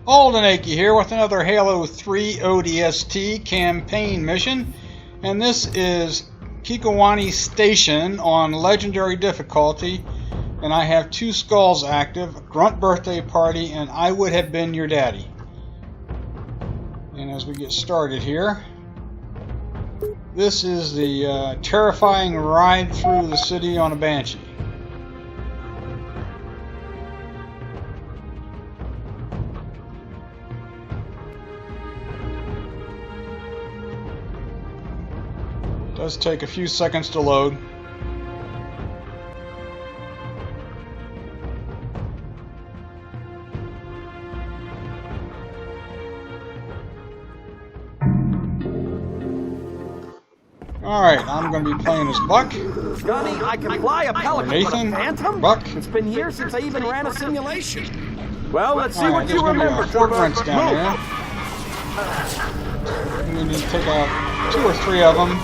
Alden Akey here with another Halo 3 ODST campaign mission, and this is Kikowani Station on Legendary difficulty, and I have two skulls active, Grunt Birthday Party and I Would Have Been Your Daddy. And as we get started here, this is the terrifying ride through the city on a Banshee. Does take a few seconds to load. Alright, I'm going to be playing as Buck. Gunny, I can fly a pelican, Nathan, but a phantom? Buck. It's been years since I even ran a simulation. Well, let's see what you remember, Four grunts down there. We need to take out 2 or 3 of them.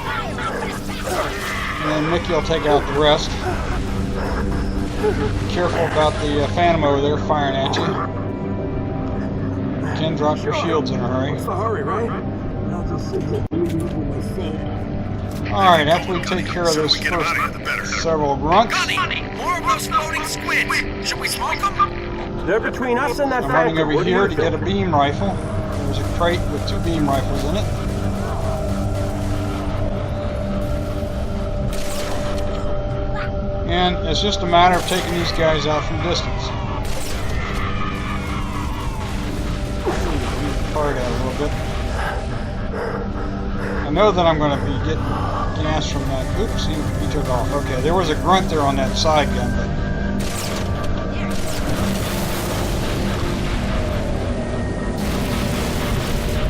And then Mickey will take out the rest. Be careful about the Phantom over there firing at you. You can drop your shields in a hurry. What's the hurry, right? Alright, after we take care of those first several grunts, More of those floating squids. Should we smoke them? They're between us and that I'm running over here to get a beam rifle. There's a crate with 2 beam rifles in it. And it's just a matter of taking these guys out from distance. Card out a little bit. I know that I'm going to be getting gas from that. Oops, he took off. Okay, there was a grunt there on that side gun, but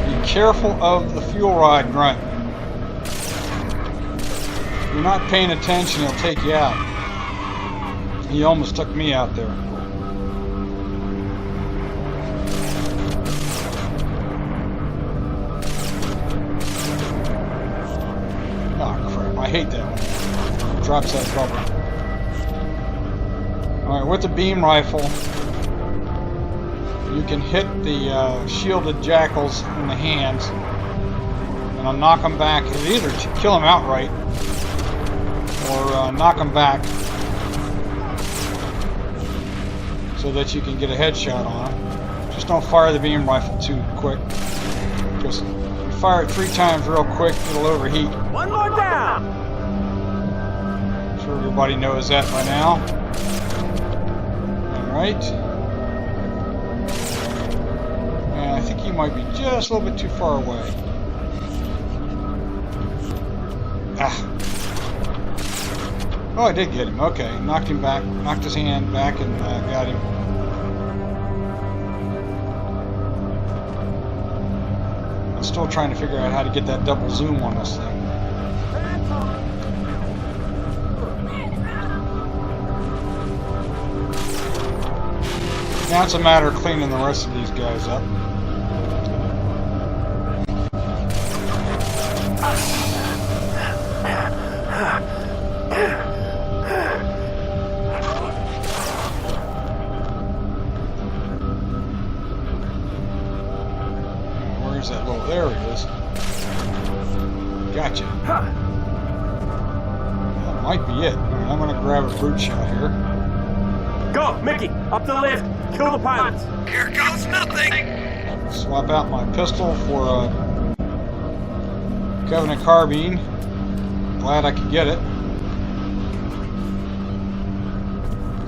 be careful of the fuel rod grunt. If you're not paying attention, he'll take you out. He almost took me out there. Oh crap, I hate that one. It drops that bubble. Alright, with the beam rifle, you can hit the shielded jackals in the hands, and I'll knock them back. It'll either kill them outright, or knock them back, so that you can get a headshot on them. Just don't fire the beam rifle too quick. Just fire it 3 times real quick, it'll overheat. One more down! I'm sure everybody knows that by now. Alright. And I think he might be just a little bit too far away. Ah. Oh, I did get him. Okay, knocked him back, knocked his hand back, and got him. I'm still trying to figure out how to get that double zoom on this thing. Now it's a matter of cleaning the rest of these guys up. Where's that little... There he is. Gotcha. That might be it. Alright, I'm gonna grab a brute shot here. Go, Mickey! Up the lift! Kill the pilots! Here goes nothing! Swap out my pistol for a Covenant carbine. Glad I could get it.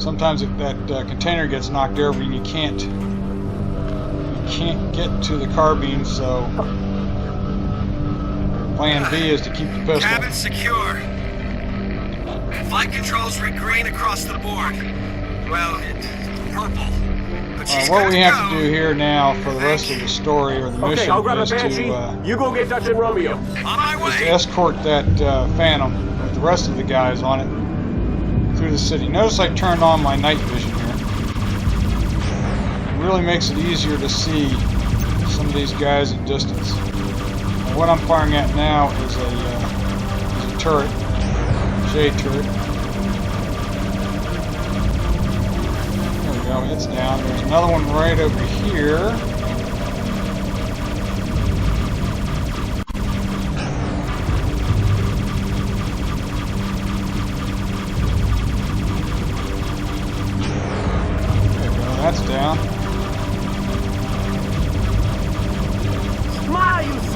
Sometimes if that container gets knocked over and you can't get to the carbine, so plan B is to keep the pistol. Cabin secure. Flight controls read green across the board. Well, it's purple. But she's What we have to do here now for the rest of the story or the mission I'll grab a is Banshee. You go get Dutch and Romeo. On my way. to escort that Phantom with the rest of the guys on it through the city. Notice I turned on my night vision here. It really makes it easier to see some of these guys at distance. And what I'm firing at now is a turret, J turret. There we go, it's down. There's another one right over here.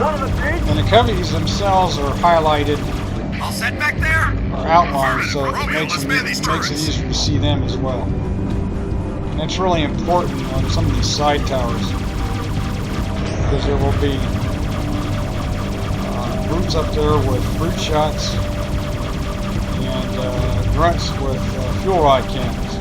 And the coveys themselves are highlighted All set back there? or outlined, so it Romeo, makes let's man these it turrets. easier to see them as well. And that's really important on some of these side towers, because there will be brutes up there with brute shots and grunts with fuel rod cannons.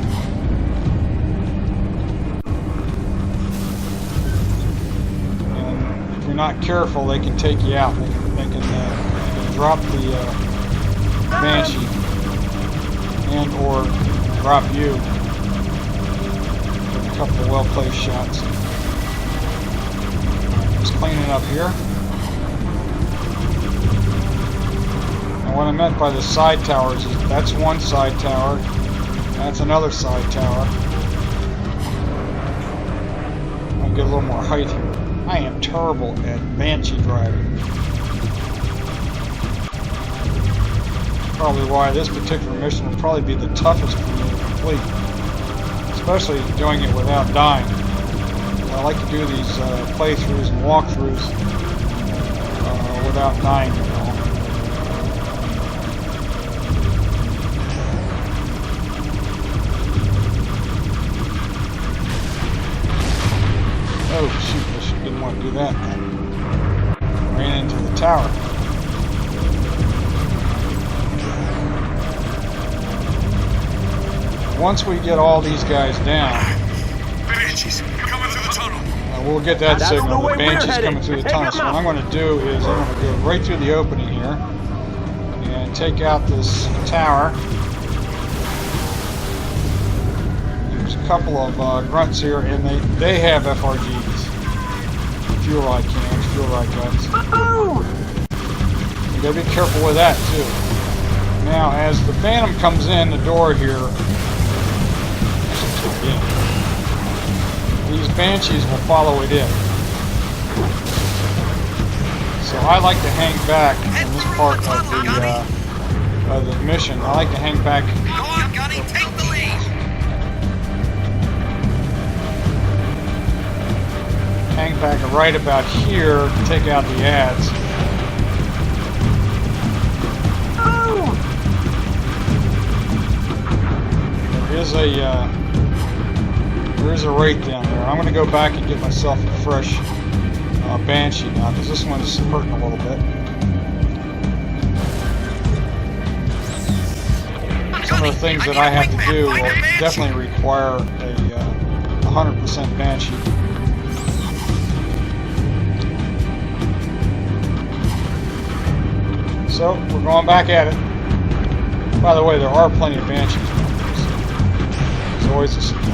And if you're not careful, they can take you out. They can drop the Banshee and or drop you with a couple of well-placed shots. Just cleaning up here. And what I meant by the side towers is that's one side tower, that's another side tower. I'll get a little more height here. I am terrible at Banshee driving. Probably why this particular mission will probably be the toughest for me to complete, especially doing it without dying. I like to do these playthroughs and walkthroughs without dying at all. Oh shoot, I didn't want to do that. Ran into the tower. Once we get all these guys down, Banshees coming through the tunnel. we'll get that signal. The Banshee's coming through the tunnel. So what I'm going to do is I'm going to go right through the opening here and take out this tower. There's a couple of grunts here, and they have FRGs, fuel rod cannons, fuel rod guns. You got to be careful with that too. Now, as the Phantom comes in the door here. These Banshees will follow it in. So I like to hang back in this part of the mission. I like to hang back. Go on, Gunny, take the lead. Hang back right about here to take out the ads. There is a rate down there. I'm going to go back and get myself a fresh Banshee now, because this one's hurting a little bit. Some of the things that I have to do will definitely require a 100% Banshee. So, we're going back at it. By the way, there are plenty of Banshees. There's always a supply.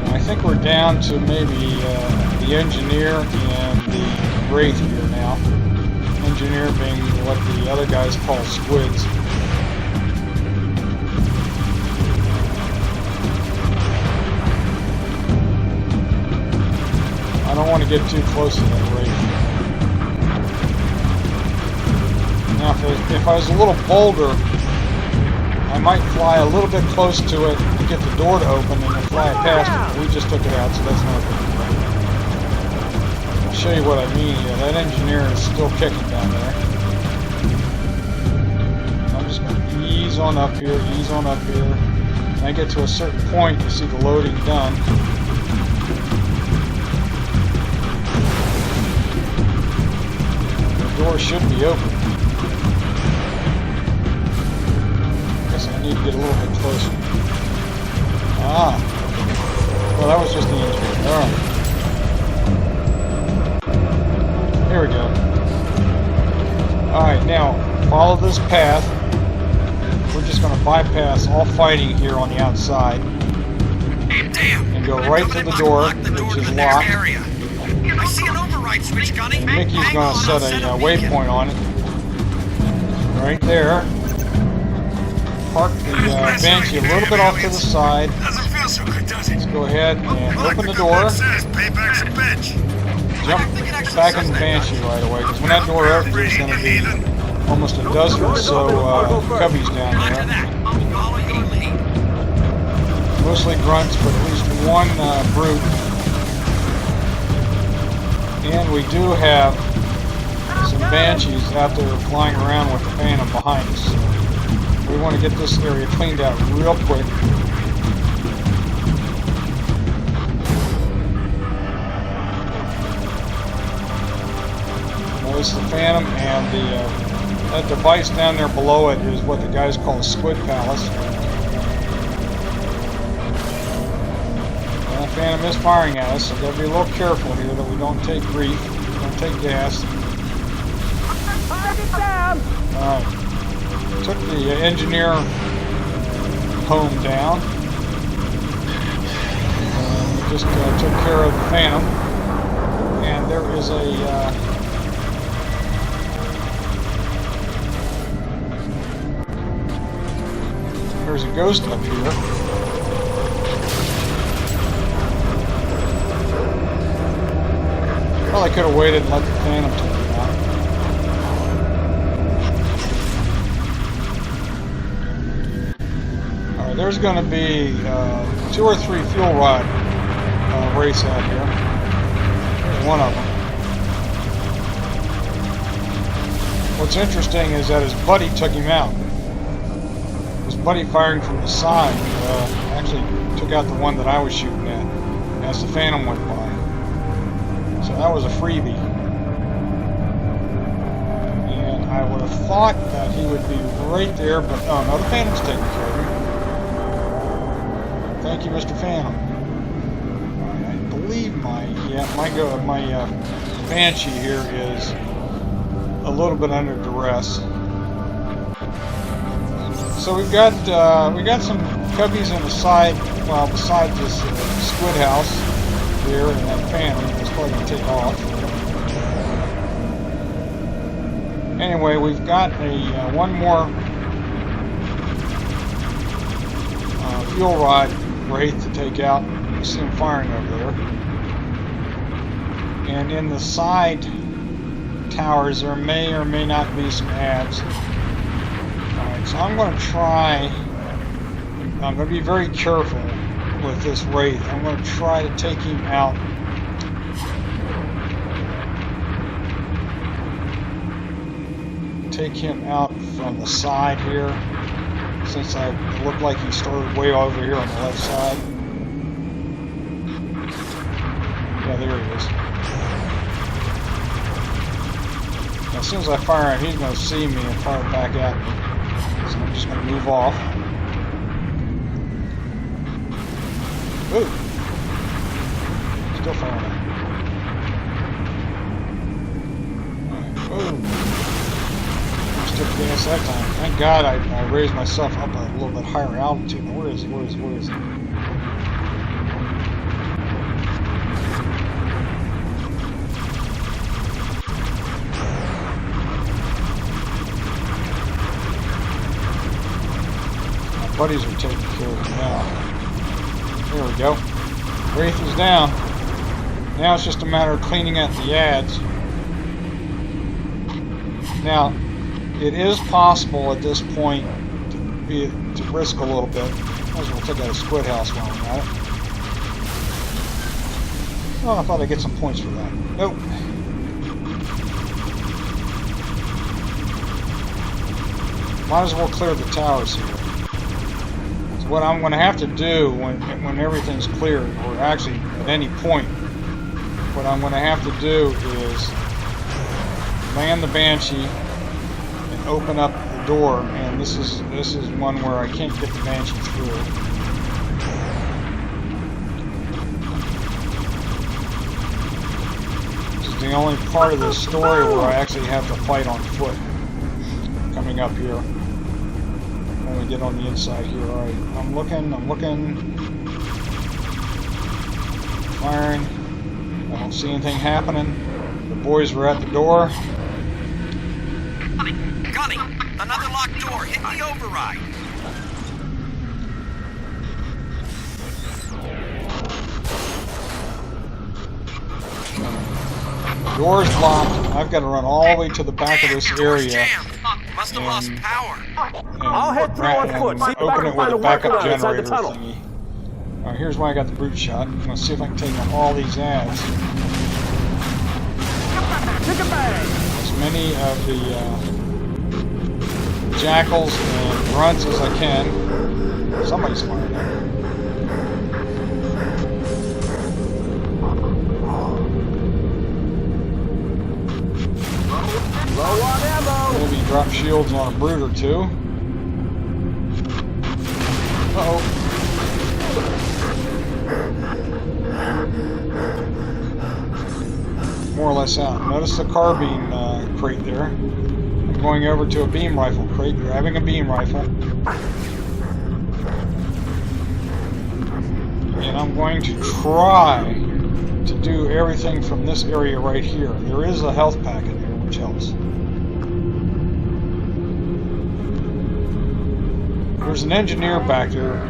I think we're down to maybe the Engineer and the Wraith here now. Engineer being what the other guys call squids. I don't want to get too close to that Wraith. Now if I was a little bolder, I might fly a little bit close to it to get the door to open and then fly it past it. We just took it out, so that's not a big deal. I'll show you what I mean here. That Engineer is still kicking down there. I'm just going to ease on up here, ease on up here. When I get to a certain point, you see the loading done. The door should be open. I need to get a little bit closer. Ah. Well, that was just the Engineer. Alright. Here we go. Alright, now, follow this path. We're just going to bypass all fighting here on the outside. And go right to the door, which is locked. I see an override switch, Gunny. And Mickey's going to set a waypoint on it. Right there. Park the Banshee a little bit off to the side. Doesn't feel so good, does it? Let's go ahead and open the door. Payback's a bitch. jump back in the Banshee right away, because when that door opens, it's going to be almost industrial, so Cubby's down there. Mostly grunts, but at least one brute. And we do have some Banshees out there flying around with the Phantom behind us. So we want to get this area cleaned out real quick. This is the Phantom, and that device down there below it is what the guys call a Squid Palace. And the Phantom is firing at us, so gotta be a little careful here that we don't take grief, we don't take gas. Alright, took the engineer home down. We just took care of the Phantom, and there is a there's a ghost up here. Probably could have waited and let the Phantom take it out. Alright, there's going to be 2 or 3 fuel rod race out here. There's one of them. What's interesting is that his buddy took him out. His buddy firing from the side actually took out the one that I was shooting at as the Phantom went by. So that was a freebie. And I would have thought that he would be right there, but oh no, the Phantom's taking care of him. Thank you, Mr. Phantom. I believe my Banshee here is a little bit under duress. So we got some Cubbies in the side, well, beside this Squid House here, and that Phantom is probably going to take off. Anyway, we've got one more fuel rod wraith to take out. You see him firing over there. And in the side towers, there may or may not be some ads. So I'm going to try, I'm going to be very careful with this wraith. I'm going to try to take him out. Take him out from the side here, since it looked like he started way over here on the left side. Yeah, there he is. Now, as soon as I fire him, he's going to see me and fire back at me. So I'm just going to move off. Ooh. Still firing. Alright, boom. Still gas that time. Thank God I raised myself up a little bit higher altitude. Now, where is he? Where is he? Buddies are taking care of him now. There we go. Wraith is down. Now it's just a matter of cleaning out the ads. Now, it is possible at this point to risk a little bit. Might as well take out a Squid House while I'm at it. Oh, I thought I'd get some points for that. Nope. Might as well clear the towers here. What I'm going to have to do when everything's cleared, or actually at any point, what I'm going to have to do is land the Banshee and open up the door. And this is one where I can't get the Banshee through. This is the only part of the story where I actually have to fight on foot. Coming up here. When we get on the inside here. Alright, I'm looking. Firing. I don't see anything happening. The boys are at the door. Gunning! Another locked door! Hit the override! Door's locked. I've got to run all the way to the back of this area. Must have lost power. I'll head through on foot. See if I Open can it with find a a backup workaround inside the generator tunnel. thingy. Alright, here's why I got the brute shot. I'm going to see if I can take on all these ads. Chicken bang! As many of the jackals and grunts as I can. Somebody's firing at me. Low on ammo! Maybe drop shields on a brute or two. Uh-oh. More or less out. Notice the carbine crate there. I'm going over to a beam rifle crate, grabbing a beam rifle. And I'm going to try to do everything from this area right here. There is a health pack in here, which helps. There's an engineer back there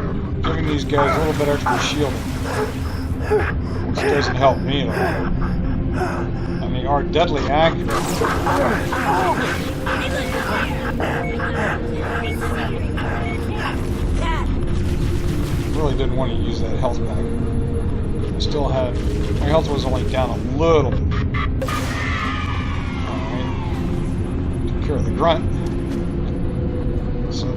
giving these guys a little bit extra shielding. Which doesn't help me at all. And they are deadly accurate. Really didn't want to use that health pack. I still had... my health was only down a little bit. Alright. Took care of the grunt. So,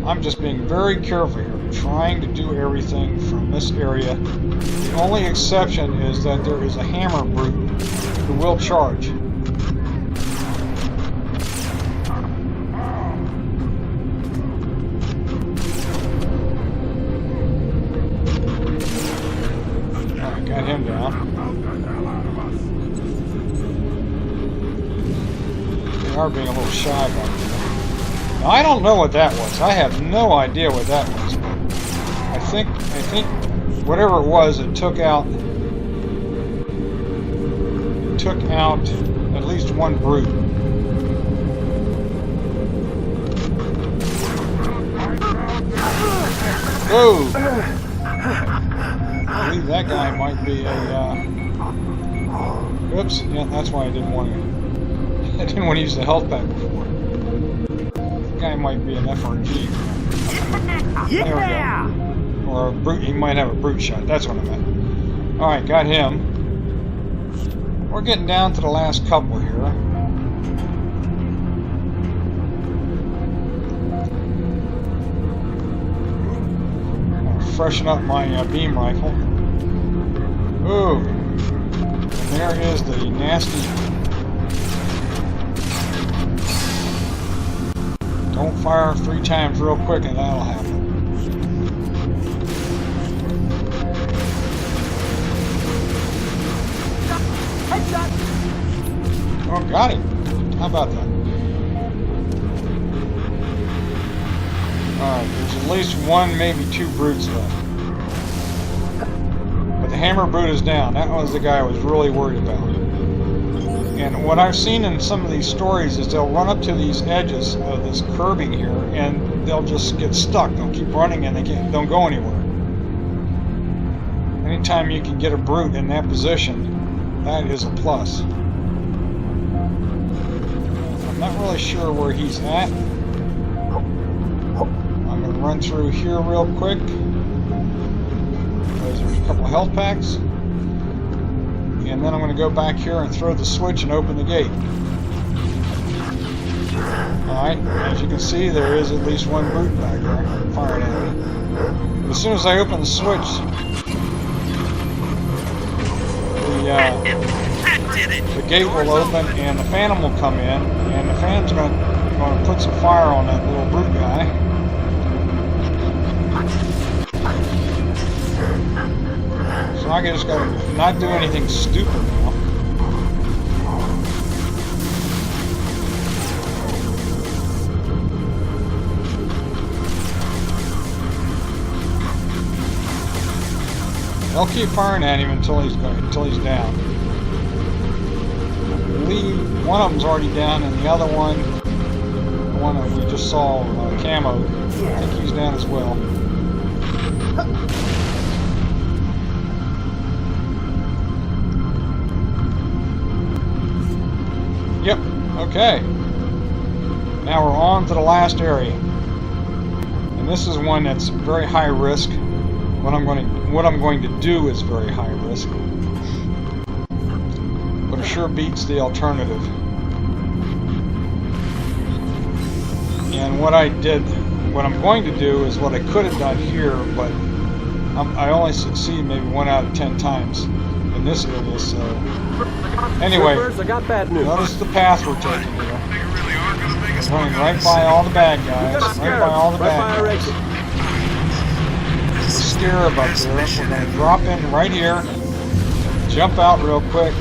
I'm just being very careful here. Trying to do everything from this area. The only exception is that there is a hammer brute who will charge. Alright, got him down. They are being a little shy back there. Now, I don't know what that was. I have no idea what that was. I think whatever it was, it took out at least one brute. Whoa! I believe that guy might be a oops, yeah, that's why I didn't want to use the health pack before. That guy might be an FRG. There we go. Or a brute, he might have a brute shot. That's what I meant. Alright, got him. We're getting down to the last couple here. I'll freshen up my beam rifle. Ooh. And there is the nasty... Don't fire 3 times real quick and that'll happen. Oh, got him. How about that? Alright, there's at least 1, maybe 2 brutes left. But the hammer brute is down. That was the guy I was really worried about. And what I've seen in some of these stories is they'll run up to these edges of this curbing here and they'll just get stuck. They'll keep running and they don't go anywhere. Anytime you can get a brute in that position, that is a plus. I'm not really sure where he's at. I'm going to run through here real quick. There's a couple of health packs. And then I'm going to go back here and throw the switch and open the gate. Alright, as you can see, there is at least 1 brute back there firing at me. But as soon as I open the switch, the gate will open and the phantom will come in, and the phantom's going to put some fire on that little brute guy. So I just got to not do anything stupid now. They'll keep firing at him until he's down. I believe one of them's already down, and the other one, the one that we just saw, Camo, I think he's down as well. Yep. Okay. Now we're on to the last area, and this is one that's very high risk. What I'm going to do is very high risk, but it sure beats the alternative. And what I'm going to do is what I could have done here, but I only succeed maybe 1 out of 10 times in this area. So anyway, Troopers, I got bad news. notice the path we're taking here. We're running right by all the bad guys, right by all the bad guys. There's a scarab up there. We're going to drop in right here, jump out real quick,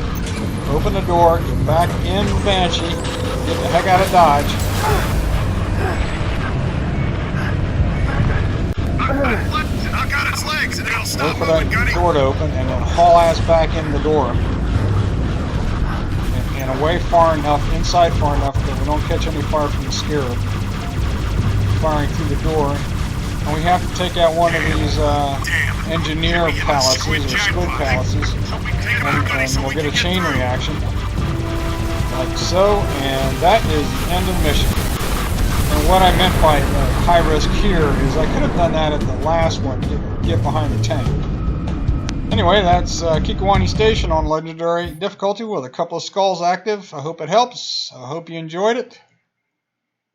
open the door, get back in the Banshee, get the heck out of Dodge. Knock out its legs and it'll Wait stop for that moving, Gunny. door to open, and then haul ass back in the door. And away far enough, inside far enough that we don't catch any fire from the scarab firing through the door. And we have to take out one of these engineer palaces, or squid palaces, and we'll get a chain reaction, like so, and that is the end of the mission. And what I meant by high risk here is I could have done that at the last one, get behind the tank. Anyway, that's Kikowani Station on legendary difficulty with a couple of skulls active. I hope it helps. I hope you enjoyed it.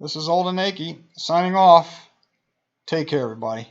This is Old and Achy signing off. Take care, everybody.